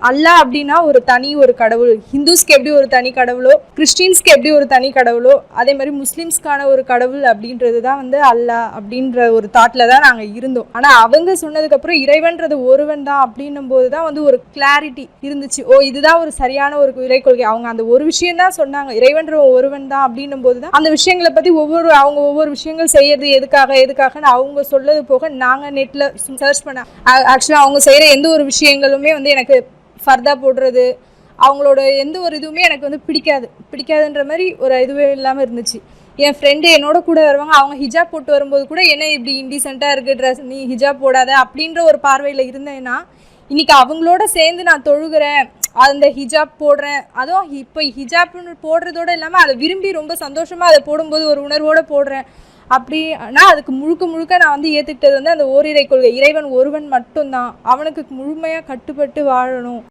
அல்லாஹ் அப்படின்னா ஒரு தனி ஒரு கடவுள். ஹிந்துஸ்க்கு எப்படி ஒரு தனி கடவுளோ, கிறிஸ்டின்ஸ்க்கு எப்படி ஒரு தனி கடவுளோ, அதே மாதிரி முஸ்லிம்ஸ்க்கான ஒரு கடவுள் அப்படின்றது தான் வந்து அல்லாஹ் அப்படின்ற ஒரு தாட்ல தான் நாங்கள் இருந்தோம். ஆனால் அவங்க சொன்னதுக்கப்புறம் இறைவன்றது ஒருவன் தான் அப்படின்னும் போது தான் வந்து ஒரு கிளாரிட்டி இருந்துச்சு. ஓ, இதுதான் ஒரு சரியான ஒரு இறை கொள்கை. அவங்க அந்த ஒரு விஷயம் தான் சொன்னாங்க, இறைவன்ற ஒருவன் தான் அப்படின்னும் போது தான் அந்த விஷயங்களை பற்றி அவங்க ஒவ்வொரு விஷயங்கள் செய்யறது எதுக்காகன்னு அவங்க சொல்லது போக நாங்கள் நெட்டில் சர்ச் பண்ண ஆக்சுவலாக அவங்க செய்கிற எந்த ஒரு விஷயங்களுமே வந்து எனக்கு ஃபர்தா போடுறது, அவங்களோட எந்த ஒரு இதுவுமே எனக்கு வந்து பிடிக்காதுன்ற மாதிரி ஒரு இதுவே இல்லாமல் இருந்துச்சு. என் ஃப்ரெண்டு என்னோட கூட வருவாங்க, அவங்க ஹிஜாப் போட்டு வரும்போது கூட என்ன இப்படி இன்டிசென்ட்டாக இருக்குது ட்ரெஸ், நீ ஹிஜாப் போடாத அப்படின்ற ஒரு பார்வையில் இருந்தேன்னா இன்றைக்கி அவங்களோட சேர்ந்து நான் தொழுகிறேன், அந்த ஹிஜாப் போடுறேன். அதுவும் இப்போ ஹிஜாப்னு போடுறதோடு இல்லாமல் அதை விரும்பி ரொம்ப சந்தோஷமாக அதை போடும்போது ஒரு உணர்வோடு போடுறேன் அப்படின்னா அதுக்கு முழுக்க நான் வந்து ஏற்றுக்கிட்டது வந்து அந்த ஓரிரை கொள்கை. இறைவன் ஒருவன் மட்டும்தான், அவனுக்கு முழுமையாக கட்டுப்பட்டு வாழணும்.